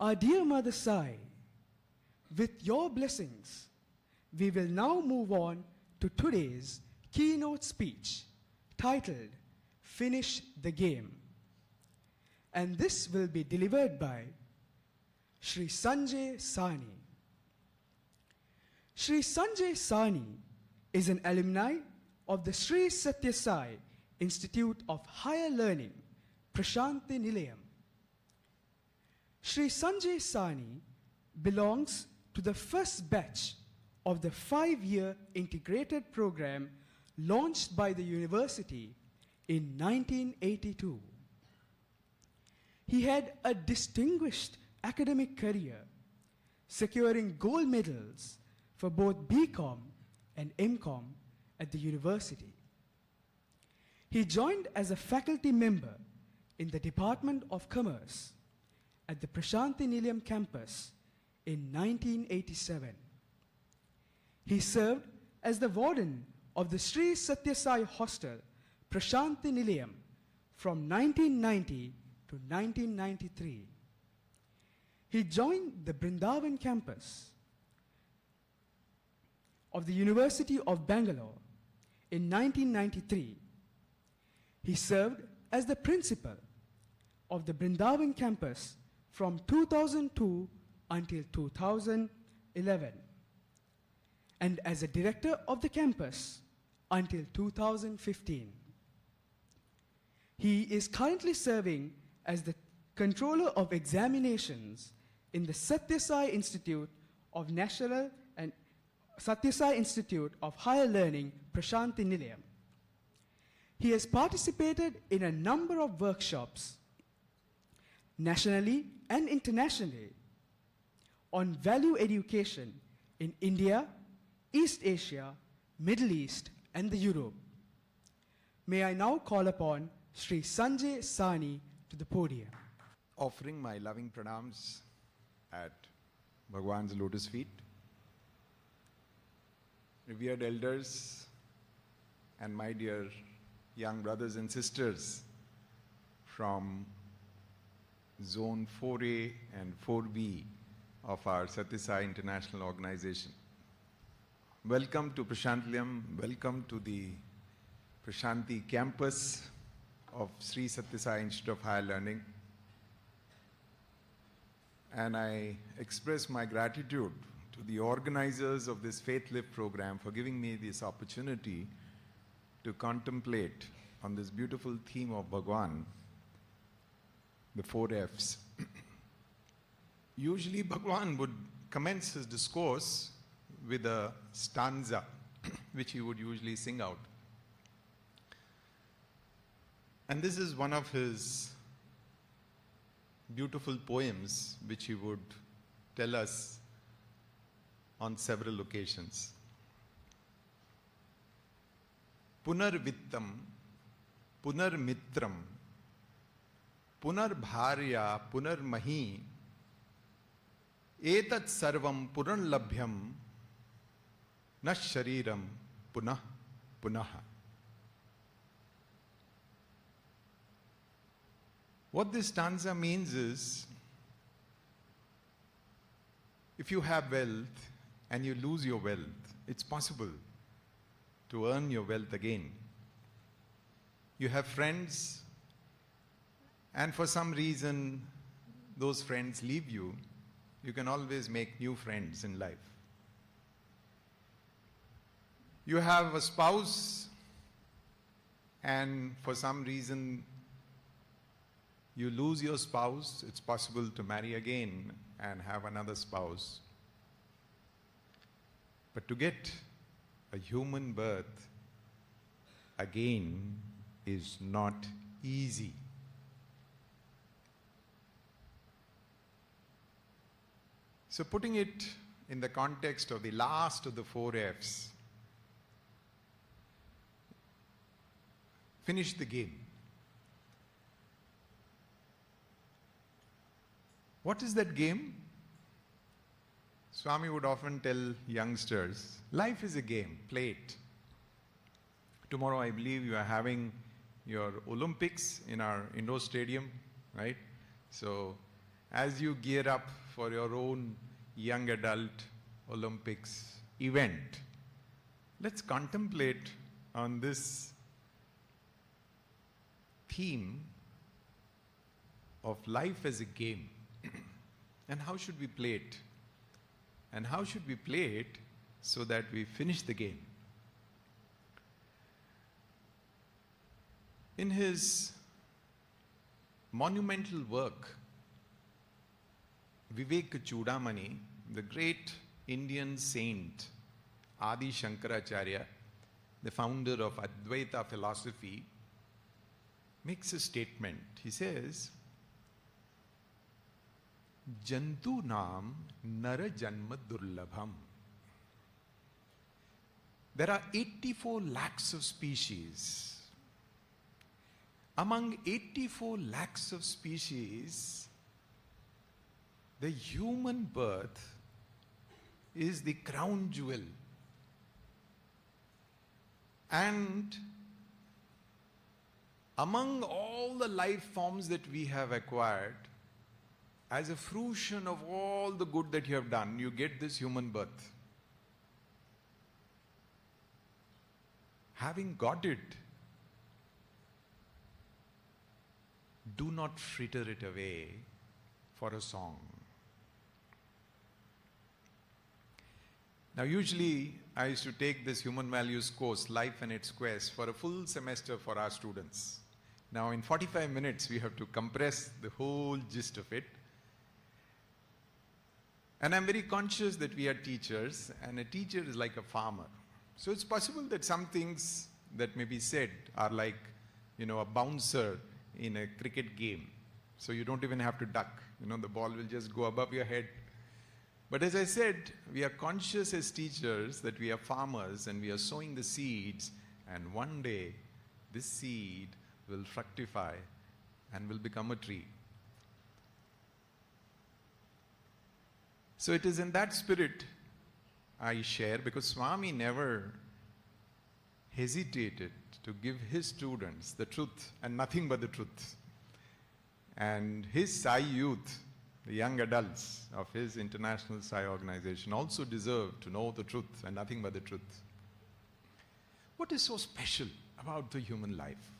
Our dear Mother Sai, with your blessings, we will now move on to today's keynote speech titled Finish the Game. And this will be delivered by Shri Sanjay Sahani. Shri Sanjay Sahani is an alumni of the Sri Sathya Sai Institute of Higher Learning, Prashanthi Nilayam. Shri Sanjay Sahani belongs to the first batch of the 5-year integrated program launched by the university in 1982. He had a distinguished academic career, securing gold medals for both BCom and MCom at the university. He joined as a faculty member in the Department of Commerce at the Prashanthi Nilayam campus in 1987. He served as the warden of the Sri Sathya Sai Hostel, Prashanthi Nilayam, from 1990 to 1993. He joined the Brindavan campus of the University of Bangalore in 1993. He served as the principal of the Brindavan campus from 2002 until 2011, and as a director of the campus until 2015. He is currently serving as the controller of examinations in the Sathya Sai Institute of National and Sathya Sai Institute of Higher Learning, Prashanthi Nilayam. He has participated in a number of workshops, nationally and internationally, on value education in India, East Asia, Middle East, and the Europe. May I now call upon Shri Sanjay Sahani to the podium. Offering my loving pranams at Bhagwan's lotus feet, revered elders, and my dear young brothers and sisters from Zone 4A and 4B of our Sathya Sai International Organization. Welcome to Prashanthilam, welcome to the Prashanthi campus of Sri Sathya Sai Institute of Higher Learning. And I express my gratitude to the organizers of this FaithLift program for giving me this opportunity to contemplate on this beautiful theme of Bhagwan, the 4 Fs. Usually Bhagwan would commence his discourse with a stanza which he would usually sing out. And this is one of his beautiful poems which he would tell us on several occasions. Punarvittam, punarmitram, punarbharya, punarmahi, etat sarvam puranlabhyam, na shariram punah punaha. What this stanza means is, if you have wealth and you lose your wealth, it's possible to earn your wealth again. You have friends, and for some reason those friends leave you, you can always make new friends in life. You have a spouse, and for some reason you lose your spouse, it's possible to marry again and have another spouse. But to get a human birth again is not easy. So putting it in the context of the last of the 4 Fs, finish the game. What is that game? Swami would often tell youngsters, life is a game, play it. Tomorrow I believe you are having your Olympics in our indoor stadium, right? So, as you gear up for your own young adult Olympics event, let's contemplate on this theme of life as a game. And how should we play it? And how should we play it so that we finish the game? In his monumental work, Vivek Chudamani, the great Indian saint, Adi Shankaracharya, the founder of Advaita philosophy, makes a statement. He says, Jantunam nara janma durlabham. There are 84 lakhs of species. Among 84 lakhs of species, the human birth is the crown jewel. And among all the life forms that we have acquired, as a fruition of all the good that you have done, you get this human birth. Having got it, do not fritter it away for a song. Now, usually I used to take this human values course, Life and its Quest, for a full semester for our students. Now, in 45 minutes, we have to compress the whole gist of it. And I'm very conscious that we are teachers, and a teacher is like a farmer. So it's possible that some things that may be said are like, a bouncer in a cricket game. So you don't even have to duck. The ball will just go above your head. But as I said, we are conscious as teachers that we are farmers and we are sowing the seeds, and one day this seed will fructify and will become a tree. So it is in that spirit I share, because Swami never hesitated to give his students the truth and nothing but the truth. And his Sai youth, the young adults of his international Sai organization, also deserve to know the truth and nothing but the truth. What is so special about the human life?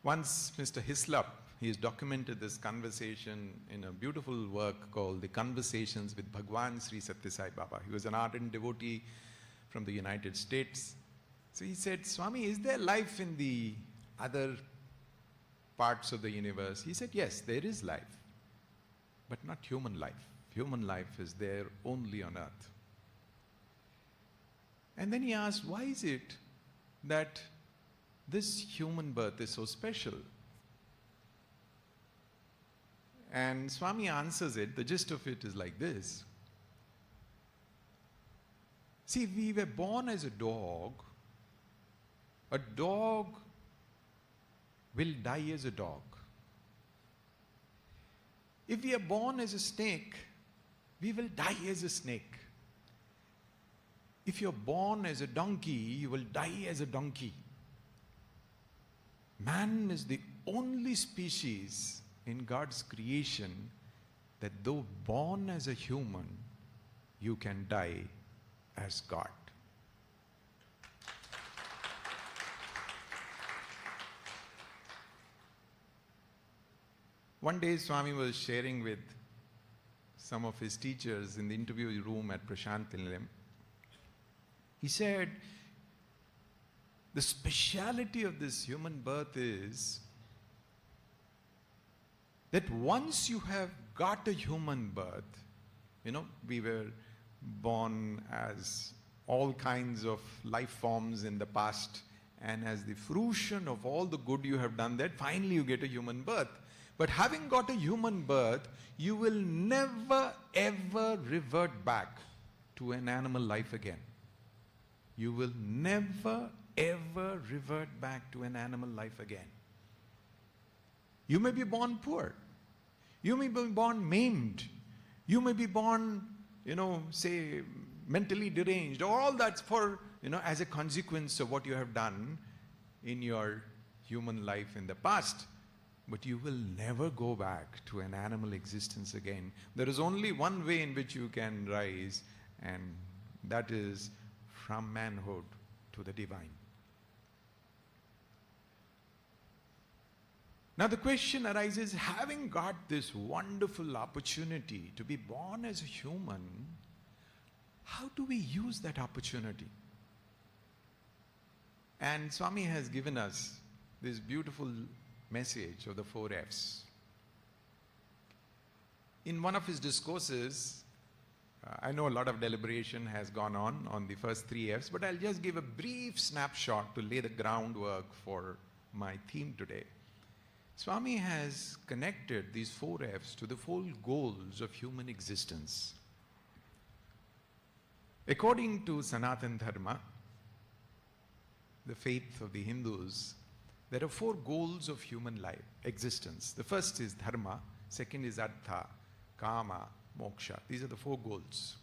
Once Mr. Hislop, he has documented this conversation in a beautiful work called The Conversations with Bhagwan Sri Sathya Sai Baba. He was an ardent devotee from the United States. So he said, Swami, is there life in the other parts of the universe? He said, yes, there is life, but not human life. Human life is there only on earth. And then he asked, why is it that this human birth is so special? And Swami answers it. The gist of it is like this. See, we were born as a dog. A dog will die as a dog. If we are born as a snake, we will die as a snake. If you're born as a donkey, you will die as a donkey. Man is the only species in God's creation that though born as a human, you can die as God. One day Swami was sharing with some of his teachers in the interview room at Prashant Nilayam. He said, the speciality of this human birth is that once you have got a human birth, we were born as all kinds of life forms in the past, and as the fruition of all the good you have done, that finally you get a human birth. But having got a human birth, you will never ever revert back to an animal life again. You will never ever revert back to an animal life again. You may be born poor. You may be born maimed. You may be born, say, mentally deranged. All that's for, as a consequence of what you have done in your human life in the past. but you will never go back to an animal existence again. There is only one way in which you can rise, and that is from manhood to the divine. Now the question arises, having got this wonderful opportunity to be born as a human, how do we use that opportunity? And Swami has given us this beautiful message of the 4 F's. In one of his discourses, I know a lot of deliberation has gone on the first 3 F's, but I'll just give a brief snapshot to lay the groundwork for my theme today. Swami has connected these 4 F's to the 4 goals of human existence. According to Sanatan Dharma, the faith of the Hindus, there are 4 goals of human life, existence. The first is dharma, second is artha, kama, moksha. These are the 4 goals.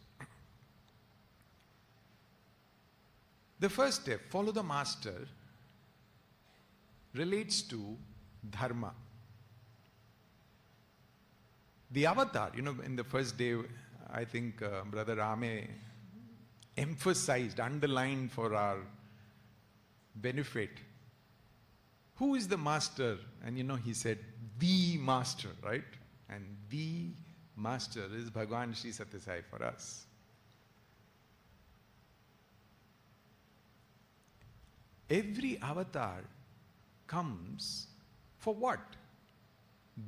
The first step, follow the master, relates to dharma. The avatar, in the first day, I think Brother Rame emphasized, underlined for our benefit, who is the master? And he said, the master, right? And the master is Bhagwan Sri Sathya Sai for us. Every avatar comes for what?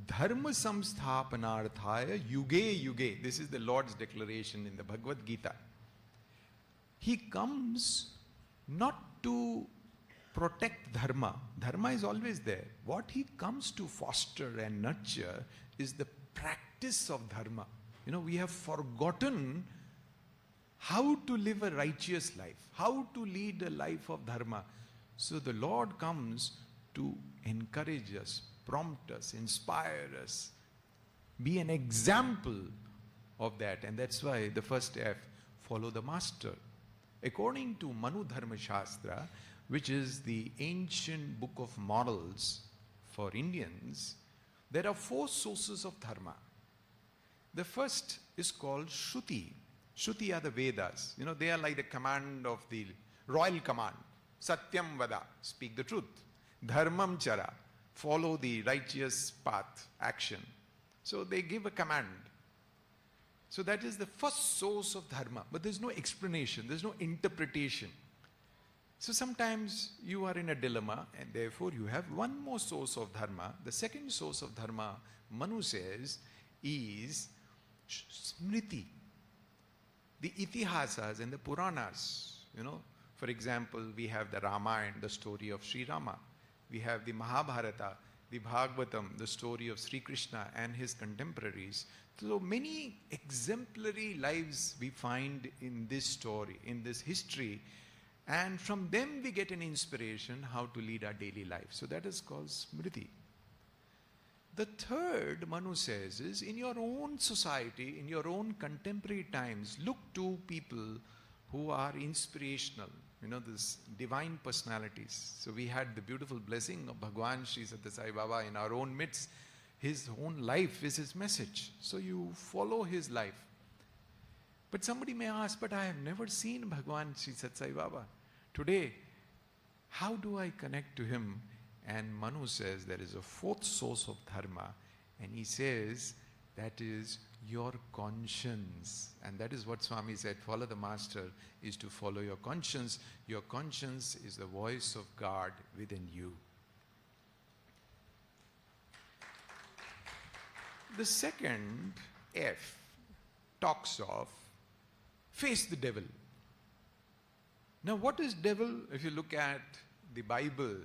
Dharma samsthapanarthaya yuge yuge. This is the Lord's declaration in the Bhagavad Gita. He comes not to protect dharma. Dharma is always there. What he comes to foster and nurture is the practice of dharma. We have forgotten how to live a righteous life, how to lead a life of dharma. So the Lord comes to encourage us, prompt us, inspire us, be an example of that. And that's why the first F, follow the master. According to Manu Dharma Shastra, which is the ancient book of morals for Indians, there are 4 sources of dharma. The first is called Shruti. Shruti are the Vedas. They are like the command of the royal command. Satyam vada, speak the truth. Dharmam chara, follow the righteous path, action. So they give a command. So that is the first source of dharma. But there's no explanation, there's no interpretation. So sometimes you are in a dilemma, and therefore you have one more source of dharma. The second source of dharma, Manu says, is smriti. The itihasas and the Puranas. For example, we have the Ramayana, the story of Sri Rama. We have the Mahabharata, the Bhagavatam, the story of Sri Krishna and his contemporaries. So many exemplary lives we find in this story, in this history, and from them we get an inspiration how to lead our daily life. So that is called Smriti. The third, Manu says, is in your own society, in your own contemporary times, look to people who are inspirational, these divine personalities. So we had the beautiful blessing of Bhagwan Sri Sathya Sai Baba in our own midst. His own life is his message. So you follow his life. But somebody may ask, but I have never seen Bhagwan Sri Sathya Sai Baba. Today, how do I connect to him? And Manu says there is a 4th source of dharma. And he says that is your conscience. And that is what Swami said, follow the master is to follow your conscience. Your conscience is the voice of God within you. The second F talks of face the devil. Now what is devil? If you look at the Bible,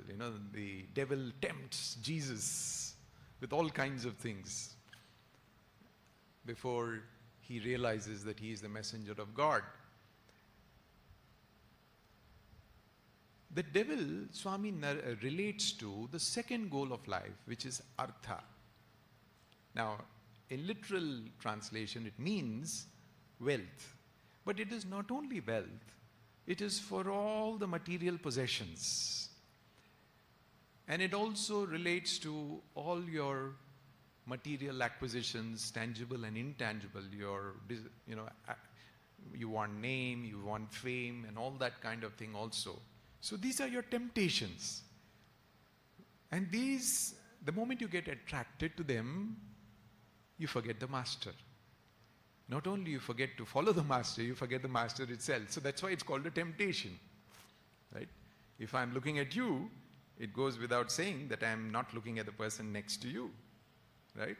the devil tempts Jesus with all kinds of things before he realizes that he is the messenger of God. The devil, Swami relates to the second goal of life, which is artha. Now, in literal translation, it means wealth. But it is not only wealth, it is for all the material possessions. And it also relates to all your material acquisitions, tangible and intangible. You want name, you want fame, and all that kind of thing also. So these are your temptations. And these, the moment you get attracted to them, you forget the master. Not only you forget to follow the master, you forget the master itself. So that's why it's called a temptation. Right? If I'm looking at you, it goes without saying that I'm not looking at the person next to you. Right?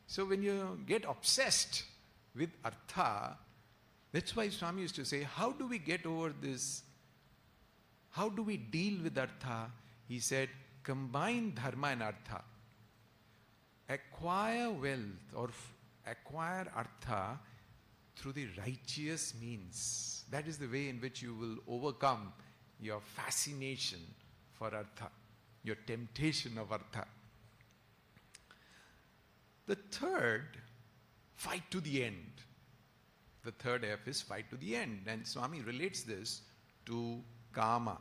So when you get obsessed with artha, that's why Swami used to say, how do we get over this? How do we deal with artha? He said, combine dharma and artha. Acquire wealth or acquire artha through the righteous means. That is the way in which you will overcome your fascination for artha, your temptation of artha. The third, fight to the end. The third F is fight to the end. And Swami relates this to kama.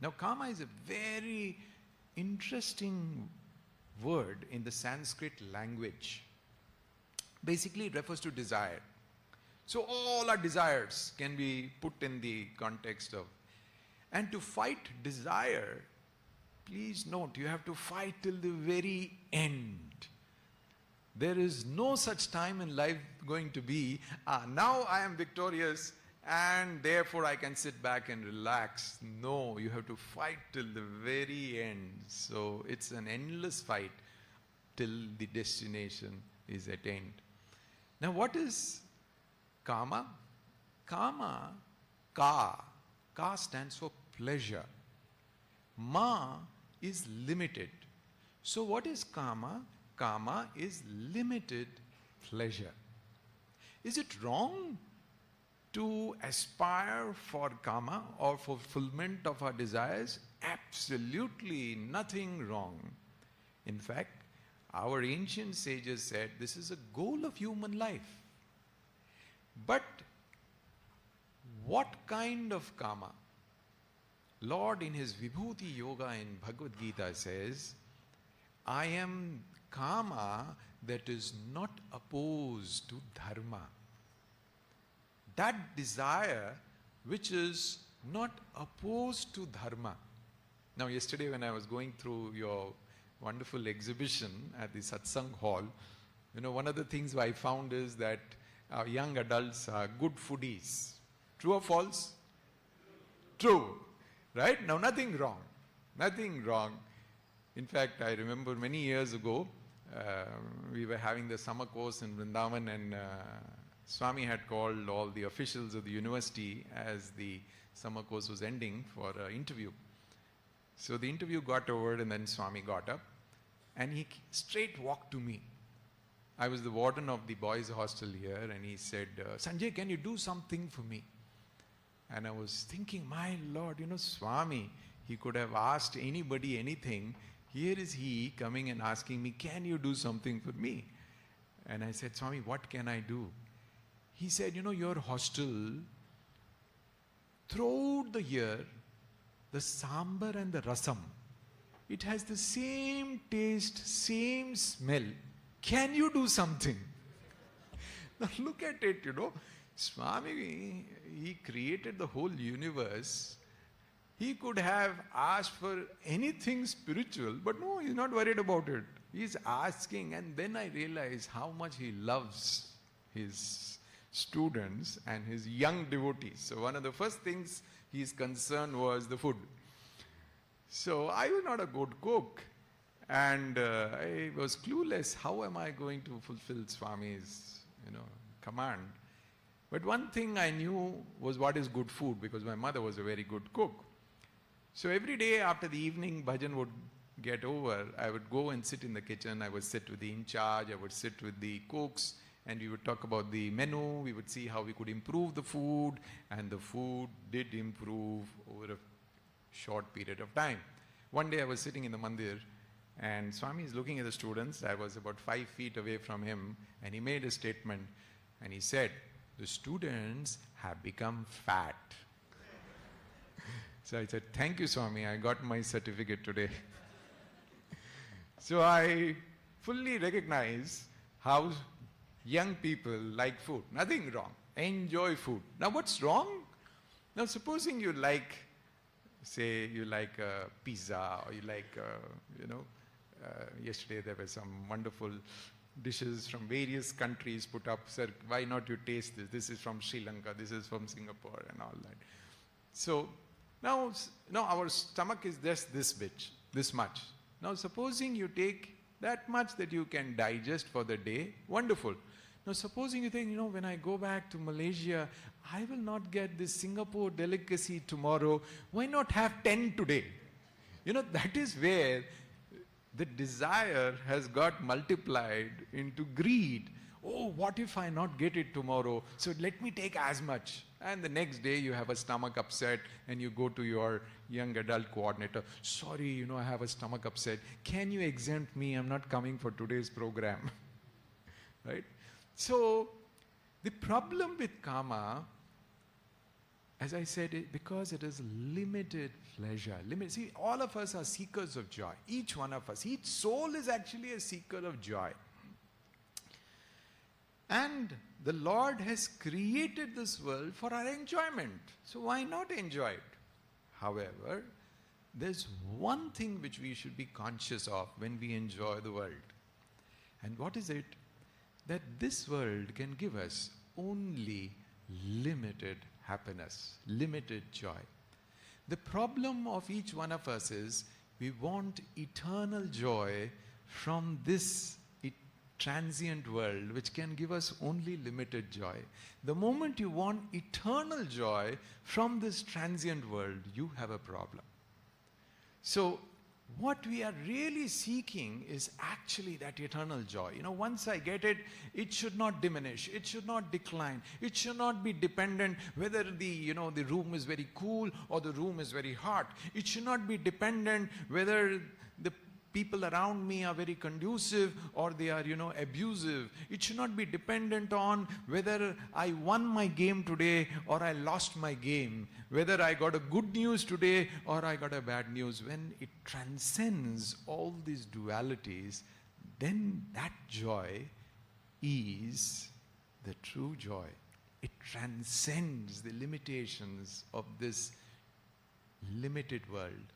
Now, kama is a very interesting word in the Sanskrit language. Basically, it refers to desire. So all our desires can be put in the context of. And to fight desire, please note, you have to fight till the very end. There is no such time in life going to be, now I am victorious and therefore I can sit back and relax. No, you have to fight till the very end. So it's an endless fight till the destination is attained. Now what is kama? Kama, ka stands for pleasure. Ma is limited. So what is kama? Kama is limited pleasure. Is it wrong to aspire for kama or fulfillment of our desires? Absolutely nothing wrong. In fact, our ancient sages said this is a goal of human life. But what kind of kama? Lord in his Vibhuti Yoga in Bhagavad Gita says, I am kama that is not opposed to dharma. That desire which is not opposed to dharma. Now yesterday when I was going through your wonderful exhibition at the Satsang Hall, one of the things I found is that our young adults are good foodies. True or false? True. Right? Now nothing wrong. Nothing wrong. In fact, I remember many years ago, we were having the summer course in Vrindavan and Swami had called all the officials of the university as the summer course was ending for an interview. So the interview got over and then Swami got up and he straight walked to me. I was the warden of the boys' hostel here and he said, Sanjay, can you do something for me? And I was thinking, my Lord, Swami, he could have asked anybody anything. Here is he coming and asking me, can you do something for me? And I said, Swami, what can I do? He said, your hostel, throughout the year, the sambar and the rasam, it has the same taste, same smell. Can you do something? Now look at it, Swami, he created the whole universe. He could have asked for anything spiritual, but no, he's not worried about it. He's asking, and then I realized how much he loves his students and his young devotees. So one of the first things he's concerned was the food. So I was not a good cook and I was clueless. How am I going to fulfill Swami's, command? But one thing I knew was what is good food because my mother was a very good cook. So every day after the evening bhajan would get over, I would go and sit in the kitchen. I would sit with the in charge. I would sit with the cooks. And we would talk about the menu, we would see how we could improve the food, and the food did improve over a short period of time. One day I was sitting in the mandir, and Swami is looking at the students. I was about 5 feet away from him, and he made a statement, and he said, the students have become fat. So I said, thank you, Swami, I got my certificate today. So I fully recognize how young people like food. Nothing wrong. Enjoy food. Now what's wrong? Now supposing you like, say you like pizza, or you like, yesterday there were some wonderful dishes from various countries put up. Sir, why not you taste this? This is from Sri Lanka, this is from Singapore and all that. So now our stomach is just this much. Now supposing you take that much that you can digest for the day, wonderful. Now supposing you think, when I go back to Malaysia, I will not get this Singapore delicacy tomorrow. Why not have 10 today? That is where the desire has got multiplied into greed. Oh, what if I not get it tomorrow? So let me take as much. And the next day you have a stomach upset and you go to your young adult coordinator. Sorry, I have a stomach upset. Can you exempt me? I'm not coming for today's program. Right? So the problem with karma, as I said, because it is limited pleasure. See, all of us are seekers of joy. Each one of us. Each soul is actually a seeker of joy. And the Lord has created this world for our enjoyment. So why not enjoy it? However, there's one thing which we should be conscious of when we enjoy the world. And what is it? That this world can give us only limited happiness, limited joy. The problem of each one of us is we want eternal joy from this transient world which can give us only limited joy. The moment you want eternal joy from this transient world, you have a problem. So what we are really seeking is actually that eternal joy. Once I get it, it should not diminish, it should not decline, it should not be dependent whether the room is very cool or the room is very hot. It should not be dependent whether the people around me are very conducive or they are, abusive. It should not be dependent on whether I won my game today or I lost my game, whether I got a good news today or I got a bad news. When it transcends all these dualities, then that joy is the true joy. It transcends the limitations of this limited world.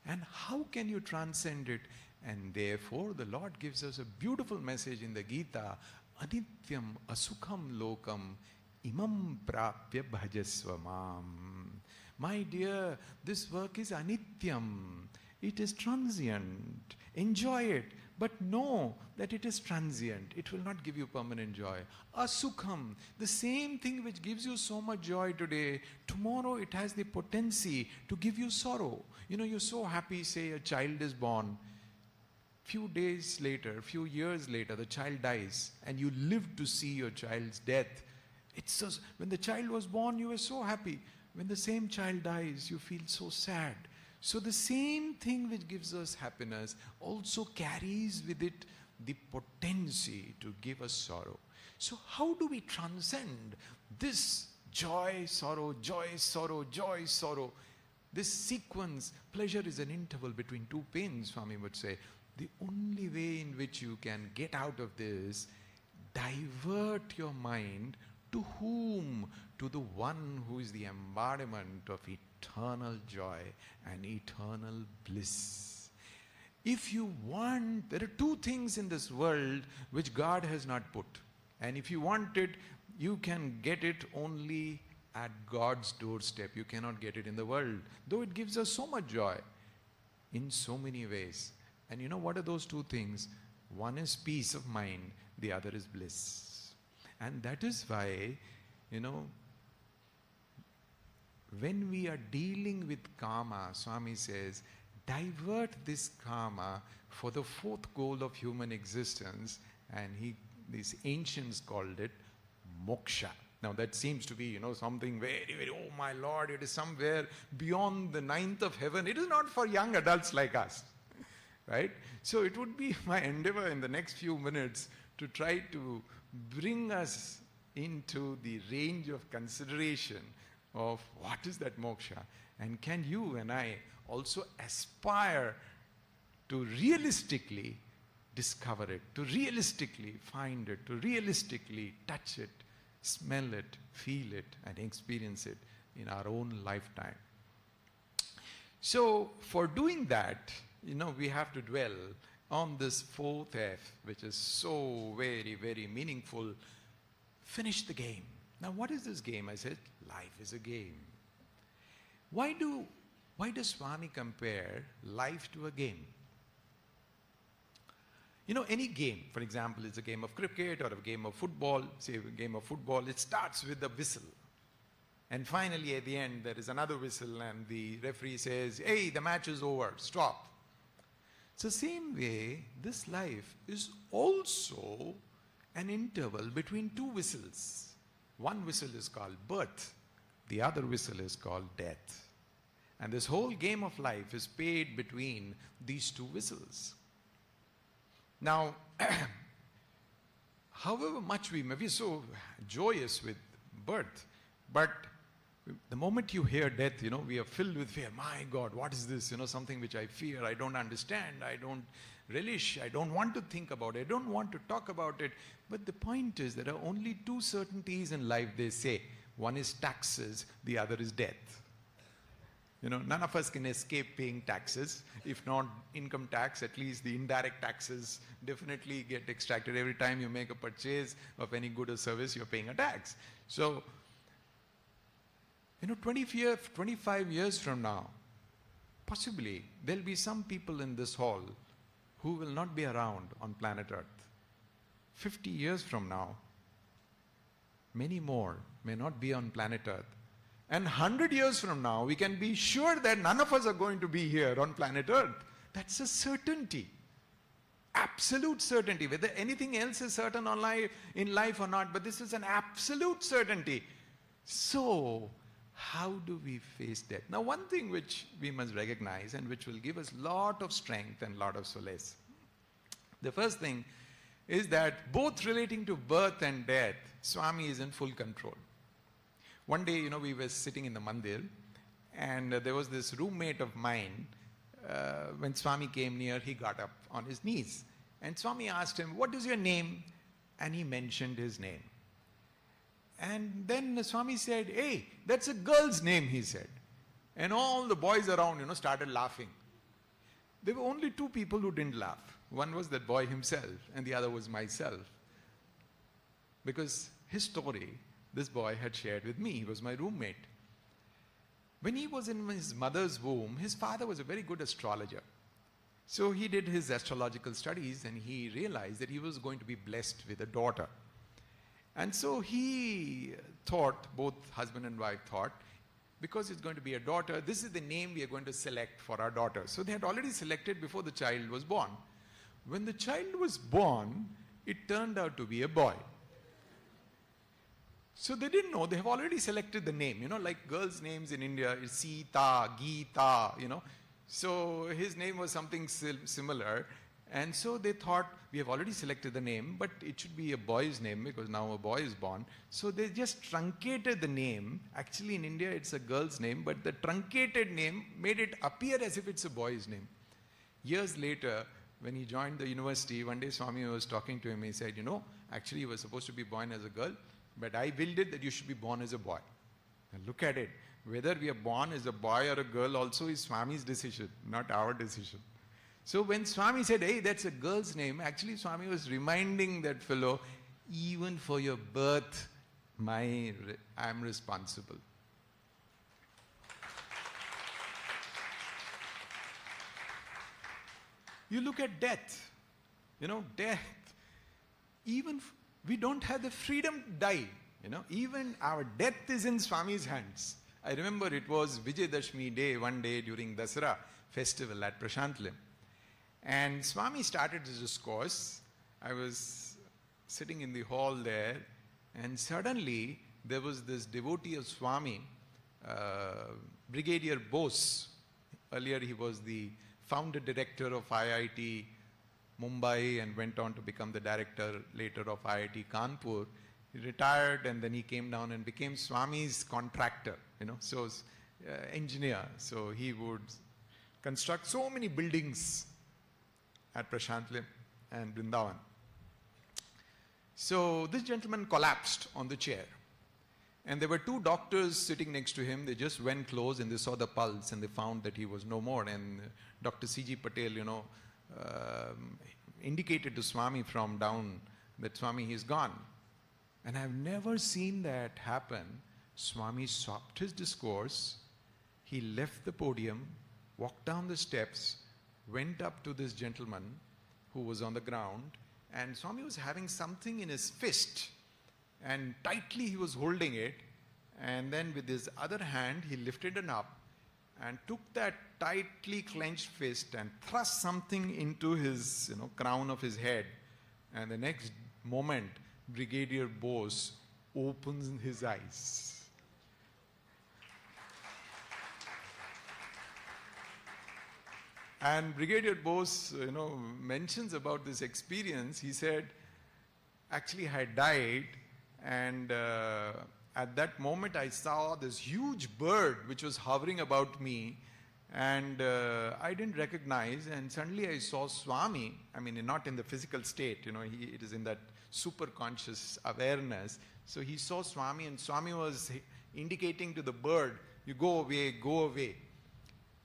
And how can you transcend it? And therefore the Lord gives us a beautiful message in the Gita. Anityam asukham lokam imam prapya bhajasva mam. My dear, this work is anityam. It is transient. Enjoy it. But know that it is transient. It will not give you permanent joy. Asukham, the same thing which gives you so much joy today, tomorrow it has the potency to give you sorrow. You're so happy, say a child is born. Few days later, few years later, the child dies and you live to see your child's death. When the child was born, you were so happy. When the same child dies, you feel so sad. So the same thing which gives us happiness also carries with it the potency to give us sorrow. So how do we transcend this joy, sorrow, joy, sorrow, joy, sorrow? This sequence, pleasure is an interval between two pains, Swami would say. The only way in which you can get out of this, divert your mind to whom? To the one who is the embodiment of eternal joy and eternal bliss. If you want, there are two things in this world which God has not put. And if you want it, you can get it only at God's doorstep. You cannot get it in the world. Though it gives us so much joy in so many ways. And what are those two things? One is peace of mind, the other is bliss. And that is why, when we are dealing with karma, Swami says, divert this karma for the fourth goal of human existence. And these ancients called it moksha. Now that seems to be, something very, very, oh my Lord, it is somewhere beyond the ninth of heaven. It is not for young adults like us. Right? So it would be my endeavor in the next few minutes to try to bring us into the range of consideration of what is that moksha, and can you and I also aspire to realistically discover it, to realistically find it, to realistically touch it, smell it, feel it, and experience it in our own lifetime. So for doing that, we have to dwell on this fourth F, which is so very, very meaningful. Finish the game. Now what is this game? I said, life is a game. Why does Swami compare life to a game? Any game, for example, is a game of cricket or a game of football. Say a game of football, it starts with a whistle. And finally, at the end, there is another whistle and the referee says, hey, the match is over, stop. So same way, this life is also an interval between two whistles. One whistle is called birth, the other whistle is called death. And this whole game of life is played between these two whistles. Now, however much we may be so joyous with birth, but the moment you hear death, we are filled with fear. My God, what is this? Something which I fear, I don't understand, I don't relish, I don't want to think about it, I don't want to talk about it. But the point is, there are only two certainties in life, they say. One is taxes, the other is death. None of us can escape paying taxes. If not income tax, at least the indirect taxes definitely get extracted. Every time you make a purchase of any good or service, you're paying a tax. So, 25 years from now, possibly there'll be some people in this hall who will not be around on planet Earth. 50 years from now, many more may not be on planet Earth. And 100 years from now, we can be sure that none of us are going to be here on planet Earth. That's a certainty. Absolute certainty. Whether anything else is certain in life or not, but this is an absolute certainty. So, how do we face death? Now, one thing which we must recognize and which will give us lot of strength and lot of solace. The first thing is that both relating to birth and death, Swami is in full control. One day, we were sitting in the mandir, and there was this roommate of mine. When Swami came near, he got up on his knees. And Swami asked him, what is your name? And he mentioned his name. And then Swami said, hey, that's a girl's name, he said. And all the boys around, started laughing. There were only two people who didn't laugh. One was that boy himself, and the other was myself. Because his story, this boy had shared with me. He was my roommate. When he was in his mother's womb, his father was a very good astrologer. So he did his astrological studies and he realized that he was going to be blessed with a daughter. And so he thought, both husband and wife thought, because it's going to be a daughter, this is the name we are going to select for our daughter. So they had already selected before the child was born. When the child was born, it turned out to be a boy. So they didn't know, they have already selected the name, like girls' names in India is Sita, Geeta, So his name was something similar. And so they thought, we have already selected the name, but it should be a boy's name because now a boy is born. So they just truncated the name. Actually in India it's a girl's name, but the truncated name made it appear as if it's a boy's name. Years later, when he joined the university, one day Swami was talking to him, he said, actually you were supposed to be born as a girl, but I willed it that you should be born as a boy. And look at it. Whether we are born as a boy or a girl also is Swami's decision, not our decision. So when Swami said, hey, that's a girl's name, actually Swami was reminding that fellow, even for your birth, I am responsible. You look at death. Death. Even we don't have the freedom to die. Even our death is in Swami's hands. I remember it was Vijayadashmi day, one day during Dasara festival at Prashantlim. And Swami started his discourse. I was sitting in the hall there, and suddenly there was this devotee of Swami, Brigadier Bose. Earlier he was the founder director of IIT Mumbai and went on to become the director later of IIT Kanpur. He retired and then he came down and became Swami's contractor, engineer. So he would construct so many buildings at Prashantlim. and Vrindavan. So this gentleman collapsed on the chair. And there were two doctors sitting next to him. They just went close and they saw the pulse and they found that he was no more. And Dr. C.G. Patel, indicated to Swami from down that Swami, he's gone. And I've never seen that happen. Swami stopped his discourse. He left the podium, walked down the steps, went up to this gentleman who was on the ground, and Swami was having something in his fist. And tightly he was holding it, and then with his other hand he lifted it up and took that tightly clenched fist and thrust something into his crown of his head. And the next moment, Brigadier Bose opens his eyes. And Brigadier Bose, mentions about this experience. He said, actually I died, and at that moment I saw this huge bird which was hovering about me, and I didn't recognize, and suddenly I saw Swami. I mean, not in the physical state, it is in that super conscious awareness. So he saw Swami, and Swami was indicating to the bird, you go away, go away.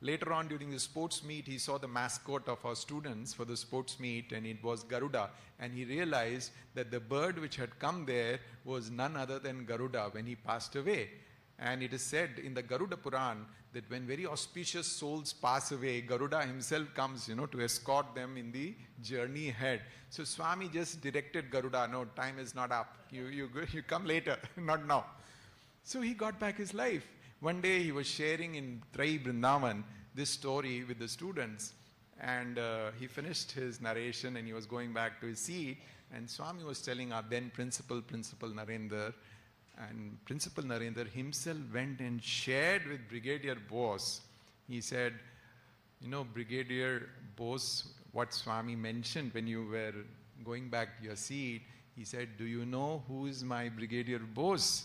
Later on during the sports meet, he saw the mascot of our students for the sports meet, and it was Garuda. And he realized that the bird which had come there was none other than Garuda when he passed away. And it is said in the Garuda Puran that when very auspicious souls pass away, Garuda himself comes, to escort them in the journey ahead. So Swami just directed Garuda, no, time is not up. You come later, not now. So he got back his life. One day he was sharing in Trai Vrindavan this story with the students, and he finished his narration and he was going back to his seat, and Swami was telling our then Principal Narendra, and Principal Narendra himself went and shared with Brigadier Bose. He said, Brigadier Bose, what Swami mentioned when you were going back to your seat, he said, do you know who is my Brigadier Bose?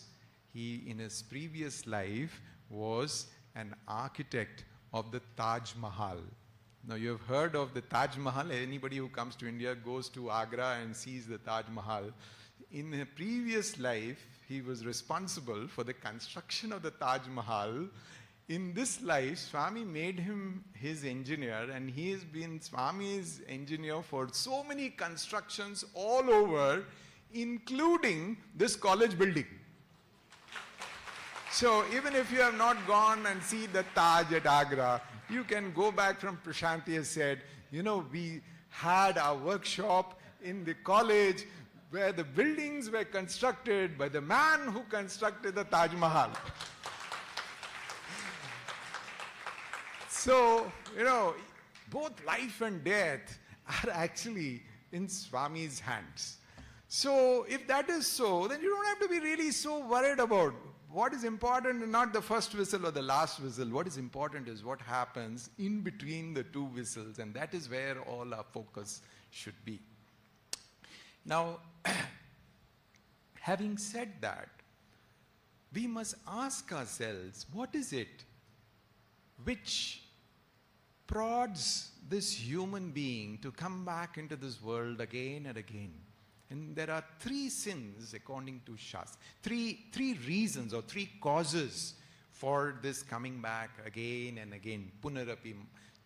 He, in his previous life, was an architect of the Taj Mahal. Now, you have heard of the Taj Mahal. Anybody who comes to India goes to Agra and sees the Taj Mahal. In a previous life, he was responsible for the construction of the Taj Mahal. In this life, Swami made him his engineer, and he has been Swami's engineer for so many constructions all over, including this college building. So even if you have not gone and seen the Taj at Agra, you can go back from Prashanti has said, we had our workshop in the college where the buildings were constructed by the man who constructed the Taj Mahal. So, both life and death are actually in Swami's hands. So if that is so, then you don't have to be really so worried about what is important, not the first whistle or the last whistle. What is important is what happens in between the two whistles, and that is where all our focus should be. Now, having said that, we must ask ourselves, what is it which prods this human being to come back into this world again and again? And there are three sins according to Shastra. Three reasons or three causes for this coming back again and again. Punarapi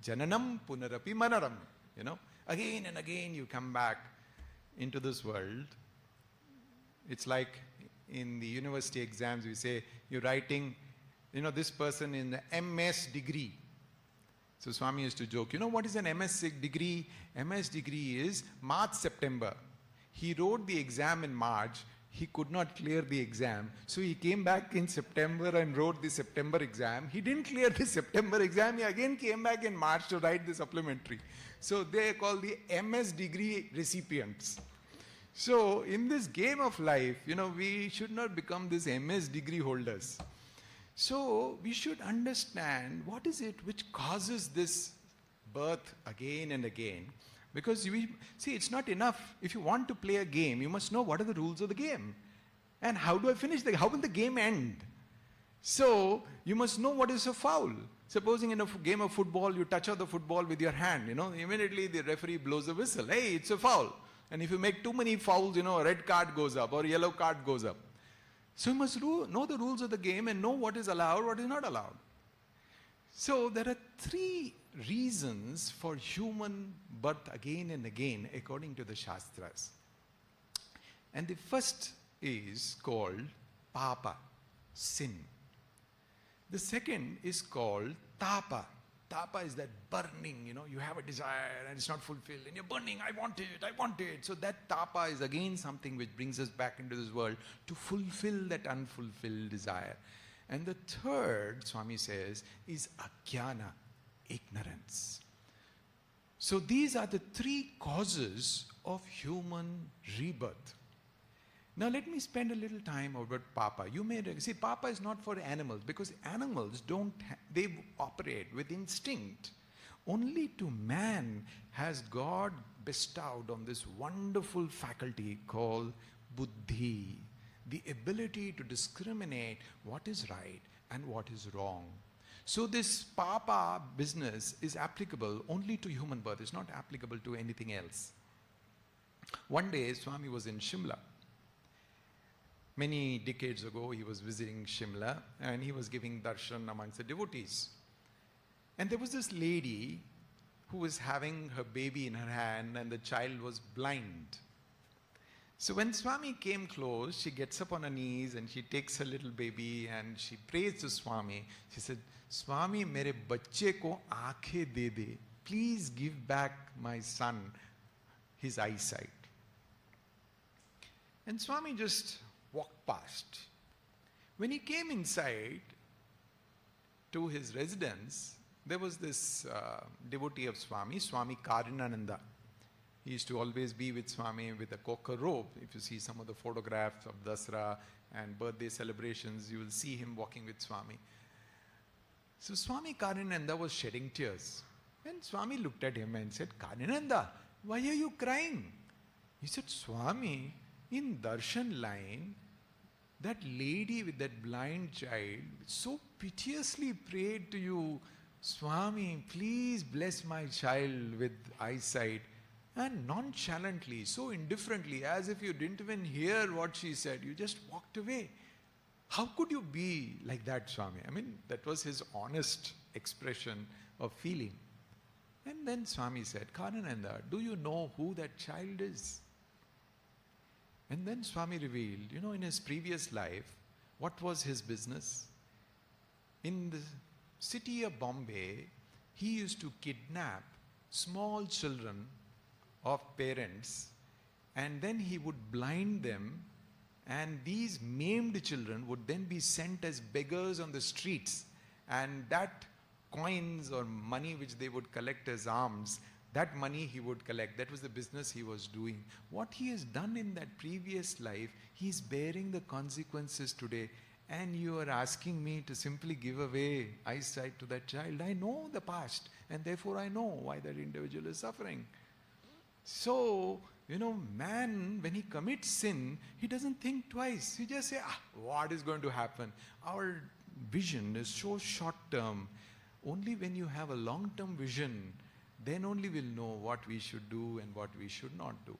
jananam, punarapi manaram. Again and again you come back into this world. It's like in the university exams we say, you're writing, this person in the MS degree. So Swami used to joke, what is an MS degree? MS degree is March, September. He wrote the exam in March. He could not clear the exam. So he came back in September and wrote the September exam. He didn't clear the September exam. He again came back in March to write the supplementary. So they are called the MS degree recipients. So in this game of life, we should not become these MS degree holders. So we should understand what is it which causes this birth again and again. Because it's not enough. If you want to play a game, you must know what are the rules of the game. And how do I finish how will the game end? So, you must know what is a foul. Supposing in a game of football, you touch the football with your hand, immediately the referee blows a whistle. Hey, it's a foul. And if you make too many fouls, a red card goes up or yellow card goes up. So you must know the rules of the game and know what is allowed, what is not allowed. So there are 3 reasons for human birth again and again according to the Shastras. And the first is called papa, sin. The second is called tapa. Tapa is that burning, you have a desire and it's not fulfilled and you're burning, I want it. So that tapa is again something which brings us back into this world to fulfill that unfulfilled desire. And the third, Swami says, is ajnana, ignorance. So these are the 3 causes of human rebirth. Now let me spend a little time about papa. You may see papa is not for animals because animals they operate with instinct. Only to man has God bestowed on this wonderful faculty called buddhi, the ability to discriminate what is right and what is wrong. So this papa business is applicable only to human birth. It's not applicable to anything else. One day Swami was in Shimla. Many decades ago, he was visiting Shimla and he was giving darshan amongst the devotees. And there was this lady who was having her baby in her hand and the child was blind. So when Swami came close, she gets up on her knees and she takes her little baby and she prays to Swami. She said, Swami, mere bacche ko aankhein de de. Please give back my son his eyesight. And Swami just walked past. When he came inside to his residence, there was this devotee of Swami, Swami Karinananda. He used to always be with Swami with a cocker robe. If you see some of the photographs of Dasra and birthday celebrations, you will see him walking with Swami. So Swami Karinananda was shedding tears. And Swami looked at him and said, Karinananda, why are you crying? He said, Swami, in darshan line, that lady with that blind child so piteously prayed to you, Swami, please bless my child with eyesight. And nonchalantly, so indifferently, as if you didn't even hear what she said, you just walked away. How could you be like that, Swami? I mean, that was his honest expression of feeling. And then Swami said, Karananda, do you know who that child is? And then Swami revealed, in his previous life, what was his business? In the city of Bombay, he used to kidnap small children of parents and then he would blind them, and these maimed children would then be sent as beggars on the streets, and that coins or money which they would collect as alms, that money he would collect. That was the business he was doing. What he has done in that previous life, he is bearing the consequences today. And you are asking me to simply give away eyesight to that child. I know the past, and therefore I know why that individual is suffering. So, man, when he commits sin, he doesn't think twice. He just says, what is going to happen? Our vision is so short-term. Only when you have a long-term vision, then only we'll know what we should do and what we should not do.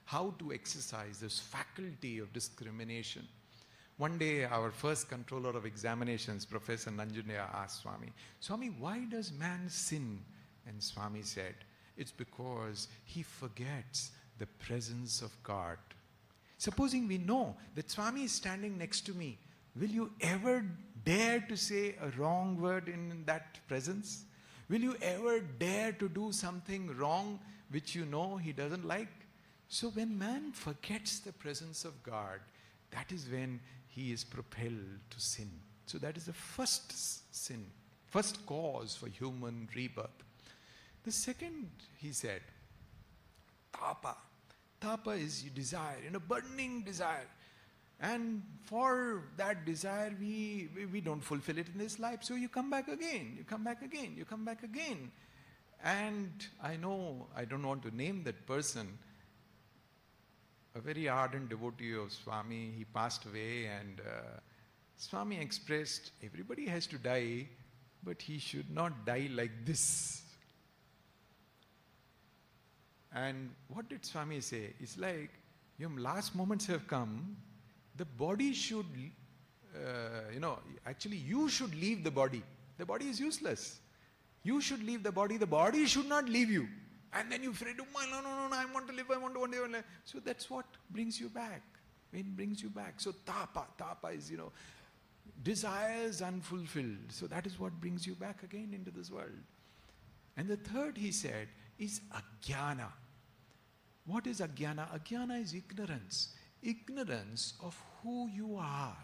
How to exercise this faculty of discrimination. One day, our first controller of examinations, Professor Nanjunaya, asked Swami, why does man sin? And Swami said, it's because he forgets the presence of God. Supposing we know that Swami is standing next to me, will you ever dare to say a wrong word in that presence? Will you ever dare to do something wrong which you know he doesn't like? So when man forgets the presence of God, that is when he is propelled to sin. So that is the first sin, first cause for human rebirth. The second, he said, tapa. Tapa is desire, burning desire. And for that desire, we don't fulfill it in this life. So you come back again, you come back again, you come back again. And I know, I don't want to name that person, a very ardent devotee of Swami, he passed away, and Swami expressed, everybody has to die, but he should not die like this. And what did Swami say? It's like, your last moments have come, the body should, actually you should leave the body. The body is useless. You should leave the body should not leave you. And then you fret, no, I want to live, I want to live. So that's what brings you back. It brings you back. So tapa is, desires unfulfilled. So that is what brings you back again into this world. And the third, he said, is ajnana. What is ajnana? Ajnana is ignorance. Ignorance of who you are.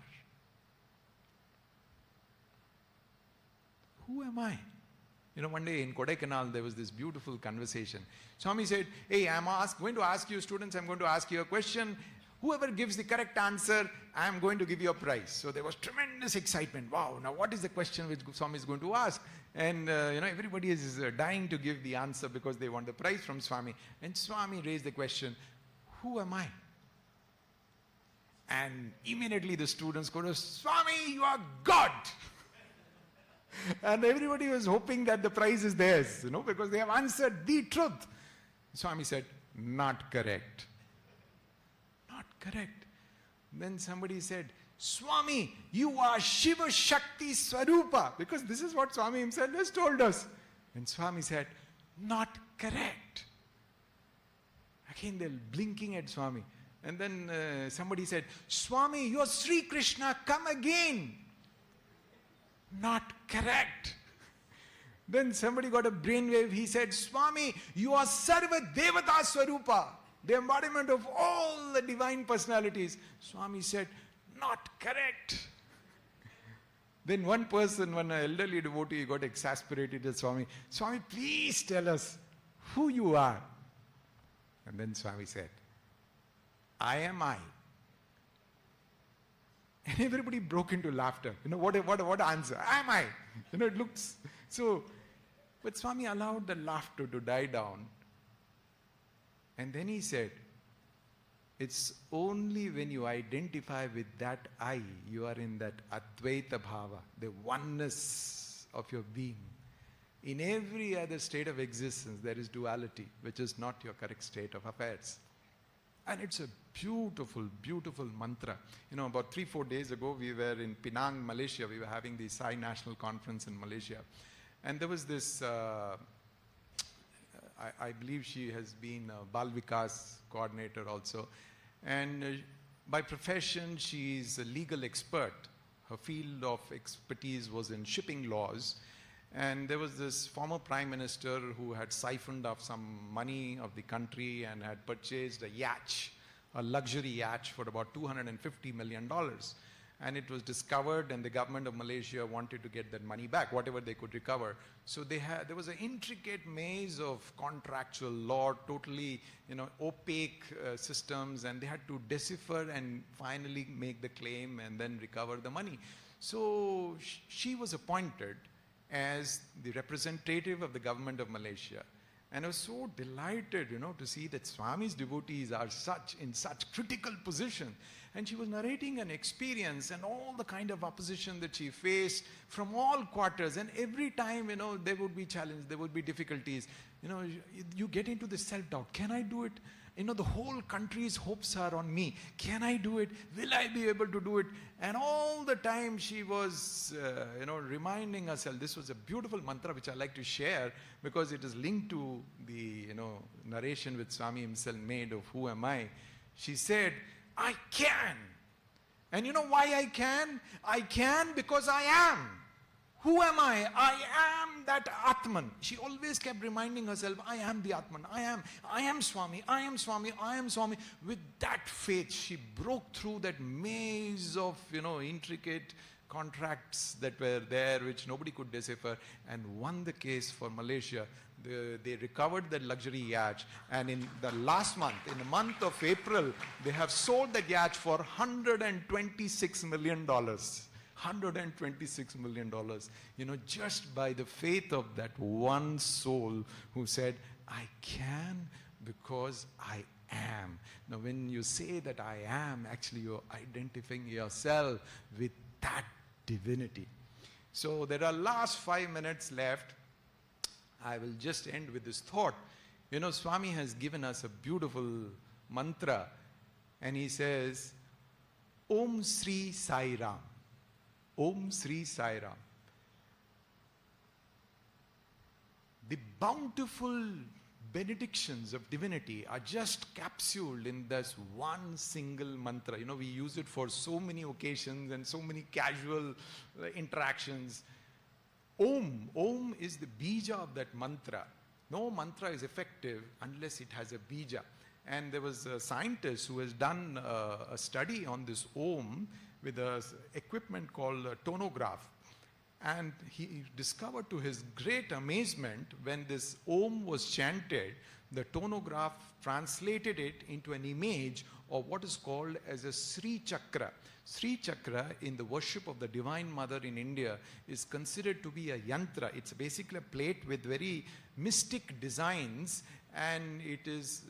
Who am I? One day in Kodaikanal, there was this beautiful conversation. Swami said, hey, I'm going to ask you, students, I'm going to ask you a question. Whoever gives the correct answer, I'm going to give you a prize. So there was tremendous excitement. Wow, now what is the question which Swami is going to ask? And, everybody is dying to give the answer because they want the prize from Swami. And Swami raised the question, who am I? And immediately the students go to, Swami, you are God. And everybody was hoping that the prize is theirs, because they have answered the truth. Swami said, not correct. Not correct. Then somebody said, Swami, you are Shiva Shakti Swarupa. Because this is what Swami himself has told us. And Swami said, not correct. Again, they're blinking at Swami. And then somebody said, Swami, you are Sri Krishna, come again. Not correct. Then somebody got a brainwave. He said, Swami, you are Sarva Devata Swarupa, the embodiment of all the divine personalities. Swami said, not correct. Then one elderly devotee got exasperated at Swami. Swami, please tell us who you are. And then Swami said, I am I. And everybody broke into laughter. What answer? Am I? It looks so. But Swami allowed the laughter to die down. And then he said, it's only when you identify with that I, you are in that Advaita Bhava, the oneness of your being. In every other state of existence, there is duality, which is not your correct state of affairs. And it's a beautiful, beautiful mantra. About 3-4 days ago, we were in Penang, Malaysia. We were having the SSIO National Conference in Malaysia. And there was this, I believe she has been a Bal Vikas coordinator also. And by profession, she's a legal expert. Her field of expertise was in shipping laws. And there was this former prime minister who had siphoned off some money of the country and had purchased a yacht, a luxury yacht for about $250 million. And it was discovered, and the government of Malaysia wanted to get that money back, whatever they could recover. So there was an intricate maze of contractual law, totally opaque systems, and they had to decipher and finally make the claim and then recover the money. So she was appointed as the representative of the government of Malaysia. And I was so delighted, to see that Swami's devotees are in such critical position. And she was narrating an experience and all the kind of opposition that she faced from all quarters. And every time, there would be challenges, there would be difficulties. You get into the self-doubt. Can I do it? The whole country's hopes are on me. Can I do it? Will I be able to do it? And all the time she was, reminding herself. This was a beautiful mantra which I like to share because it is linked to the, narration which Swami himself made of who am I. She said, I can. And you know why I can? I can because I am. Who am I? I am that Atman. She always kept reminding herself, I am the Atman. I am Swami. I am Swami. I am Swami. With that faith, she broke through that maze of, intricate contracts that were there, which nobody could decipher, and won the case for Malaysia. They recovered that luxury yacht, and in the last month, in the month of April, they have sold that yacht for $126 million. $126 million, just by the faith of that one soul who said, I can because I am. Now, when you say that I am, actually you're identifying yourself with that divinity. So there are last 5 minutes left. I will just end with this thought. You know, Swami has given us a beautiful mantra, and he says, Om Sri Sai Ram. Om Sri Sai Ram. The bountiful benedictions of divinity are just capsuled in this one single mantra. You know, we use it for so many occasions and so many casual interactions. Om is the bija of that mantra. No mantra is effective unless it has a bija. And there was a scientist who has done a study on this Om with an equipment called a tonograph. And he discovered to his great amazement, when this Om was chanted, the tonograph translated it into an image of what is called as a Sri Chakra. Sri Chakra, in the worship of the Divine Mother in India, is considered to be a yantra. It's basically a plate with very mystic designs, and it is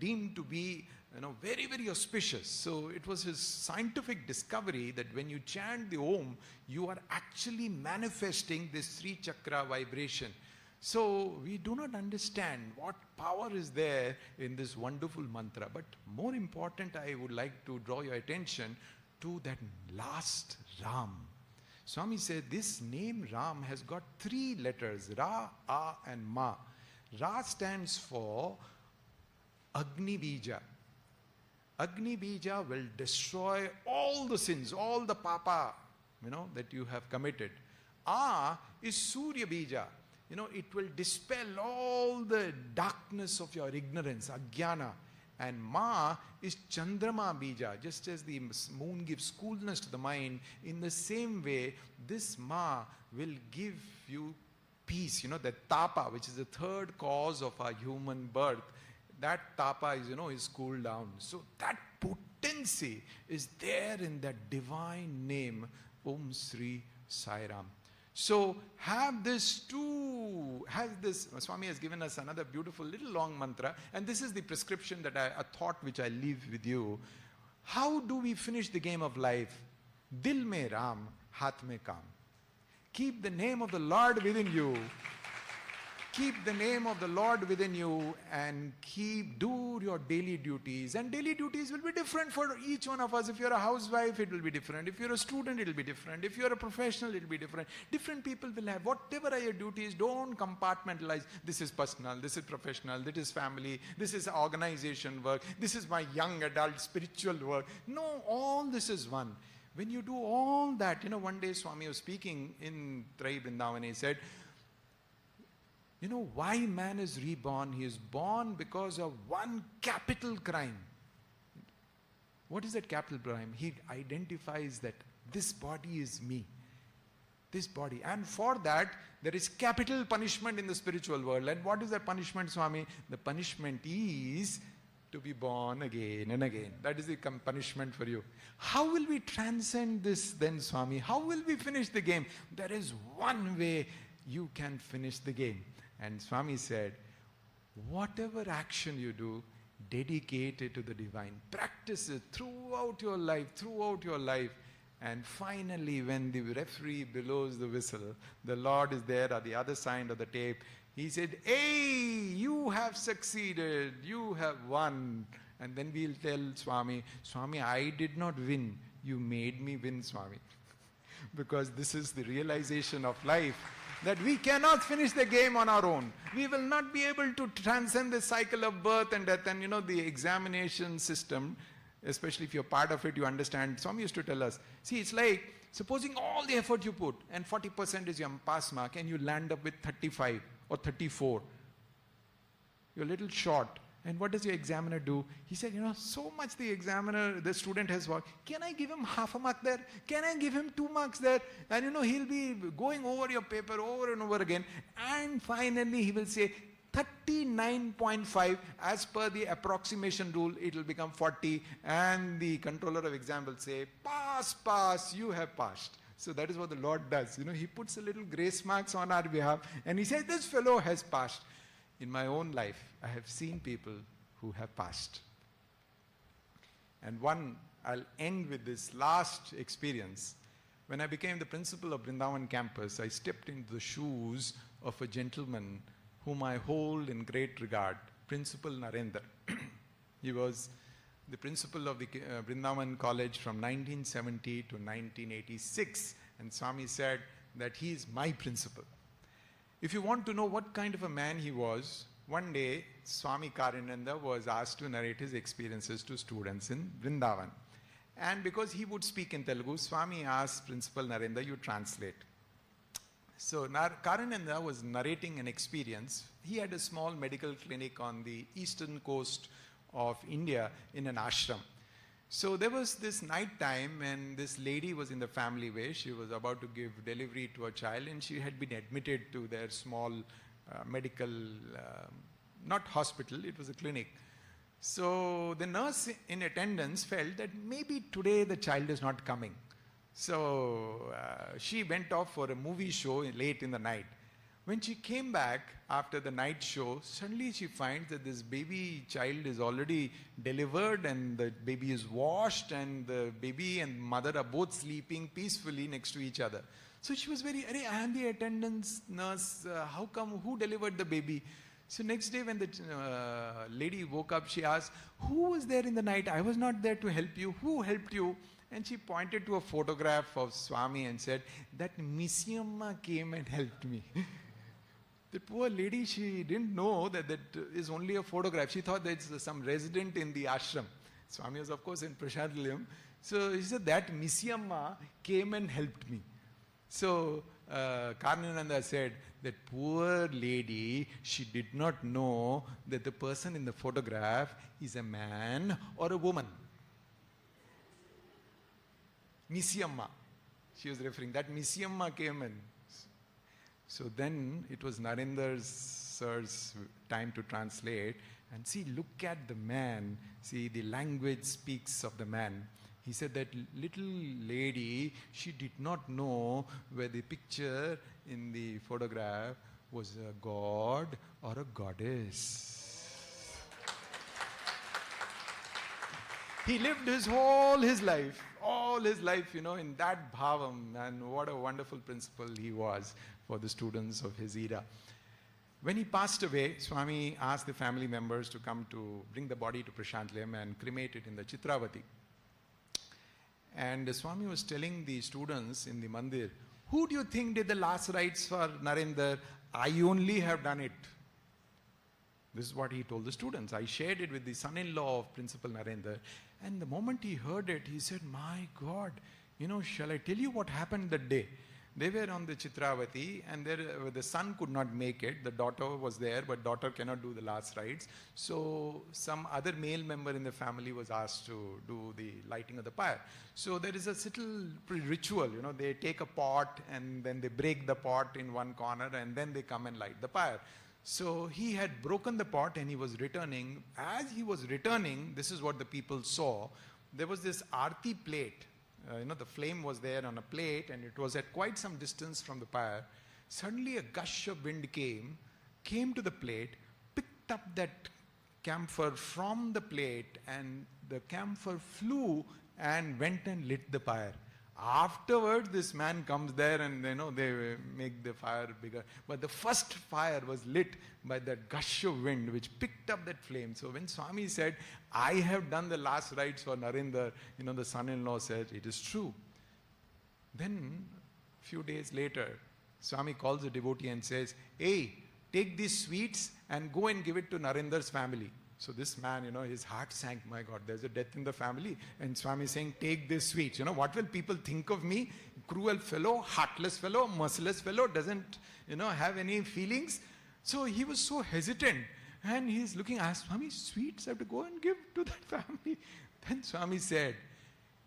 deemed to be, you know, very, very auspicious. So it was his scientific discovery that when you chant the Om, you are actually manifesting this Sri Chakra vibration. So we do not understand what power is there in this wonderful mantra. But more important, I would like to draw your attention to that last Ram. Swami said this name Ram has got 3 letters, Ra, A and Ma. Ra stands for Agni Bija. Agni Bija will destroy all the sins, all the papa, you know, that you have committed. A is Surya Bija. You know, it will dispel all the darkness of your ignorance, Ajnana. And Ma is Chandrama Bija. Just as the moon gives coolness to the mind, in the same way, this Ma will give you peace. You know, that Tapa, which is the third cause of our human birth, that Tapa is, you know, is cooled down. So that potency is there in that divine name, Om Sri Sai Ram. So Swami has given us another beautiful little long mantra, and this is the prescription that a thought which I leave with you. How do we finish the game of life? Dil mein Ram, haath mein Kam. Keep the name of the Lord within you. Keep the name of the Lord within you and do your daily duties. And daily duties will be different for each one of us. If you're a housewife, it will be different. If you're a student, it will be different. If you're a professional, it will be different. Different people will have whatever are your duties. Don't compartmentalize. This is personal, this is professional, this is family, this is organization work, this is my young adult spiritual work. No, all this is one. When you do all that, you know, one day Swami was speaking in Trai Vrindavan and he said, you know why man is reborn? He is born because of one capital crime. What is that capital crime? He identifies that this body is me. This body. And for that, there is capital punishment in the spiritual world. And what is that punishment, Swami? The punishment is to be born again and again. That is the punishment for you. How will we transcend this then, Swami? How will we finish the game? There is one way you can finish the game. And Swami said, whatever action you do, dedicate it to the divine. Practice it throughout your life. And finally, when the referee blows the whistle, the Lord is there at the other side of the tape. He said, hey, you have succeeded, you have won. And then we'll tell Swami, Swami, I did not win. You made me win, Swami. Because this is the realization of life, that we cannot finish the game on our own. We will not be able to transcend the cycle of birth and death. And you know, the examination system, especially if you're part of it, you understand. Swami used to tell us, see, it's like, supposing all the effort you put and 40% is your pass mark and you land up with 35 or 34. You're a little short. And what does your examiner do? He said, you know, so much the student has worked. Can I give him half a mark there? Can I give him 2 marks there? And you know, he'll be going over your paper over and over again. And finally, he will say 39.5. As per the approximation rule, it will become 40. And the controller of exam will say, pass, you have passed. So that is what the Lord does. You know, he puts a little grace marks on our behalf. And he says, this fellow has passed. In my own life, I have seen people who have passed. And I'll end with this last experience. When I became the principal of Vrindavan campus, I stepped into the shoes of a gentleman whom I hold in great regard, Principal Narendra. He was the principal of the Vrindavan College from 1970 to 1986. And Swami said that he is my principal. If you want to know what kind of a man he was, one day Swami Karananda was asked to narrate his experiences to students in Vrindavan. And because he would speak in Telugu, Swami asked Principal Narendra, you translate. So Karananda was narrating an experience. He had a small medical clinic on the eastern coast of India in an ashram. So there was this night time when this lady was in the family way. She was about to give delivery to a child and she had been admitted to their small medical, not hospital, it was a clinic. So the nurse in attendance felt that maybe today the child is not coming. So she went off for a movie show late in the night. When she came back after the night show, suddenly she finds that this baby child is already delivered and the baby is washed and the baby and mother are both sleeping peacefully next to each other. So she was very, I am the attendance nurse, how come, who delivered the baby? So next day when the lady woke up, she asked, who was there in the night? I was not there to help you. Who helped you? And she pointed to a photograph of Swami and said, that Missy-amma came and helped me. The poor lady, she didn't know that that is only a photograph. She thought that it's some resident in the ashram. Swami was of course in Prashadliam. So he said that Missy-amma came and helped me. So Karnananda said that poor lady, she did not know that the person in the photograph is a man or a woman. Missy-amma. She was referring, that Missy-amma came in. So then it was Narendra's sir's time to translate. And see, look at the man. See, the language speaks of the man. He said that little lady, she did not know whether the picture in the photograph was a god or a goddess. He lived all his life, in that bhavam, and what a wonderful principal he was for the students of his era. When he passed away, Swami asked the family members to come to bring the body to Prashantlayam and cremate it in the Chitravati. And Swami was telling the students in the mandir, who do you think did the last rites for Narendra? I only have done it. This is what he told the students. I shared it with the son-in-law of Principal Narendra. And the moment he heard it, he said, my God, shall I tell you what happened that day? They were on the Chitravati and the son could not make it. The daughter was there, but daughter cannot do the last rites. So some other male member in the family was asked to do the lighting of the pyre. So there is a little ritual, they take a pot and then they break the pot in one corner and then they come and light the pyre. So he had broken the pot and he was returning. As he was returning, this is what the people saw. There was this Aarti plate. The flame was there on a plate and it was at quite some distance from the pyre. Suddenly a gush of wind came to the plate, picked up that camphor from the plate and the camphor flew and went and lit the pyre. Afterwards, this man comes there and they make the fire bigger. But the first fire was lit by that gush of wind which picked up that flame. So when Swami said, I have done the last rites for Narendra, the son-in-law said, it is true. Then, a few days later, Swami calls the devotee and says, hey, take these sweets and go and give it to Narendra's family. So this man, his heart sank, my God, there's a death in the family. And Swami is saying, take this sweets. What will people think of me? Cruel fellow, heartless fellow, merciless fellow, doesn't, have any feelings. So he was so hesitant. And he's looking, Swami, sweets I have to go and give to that family. Then Swami said,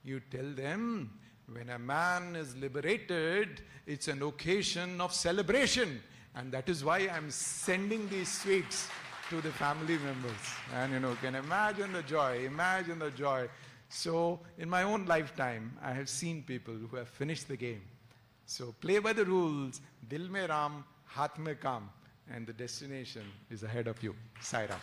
you tell them, when a man is liberated, it's an occasion of celebration. And that is why I'm sending these sweets to the family members. And can imagine the joy. So in my own lifetime, I have seen people who have finished the game. So play by the rules, dil mein Ram, haath mein kaam, and the destination is ahead of you. Sai Ram.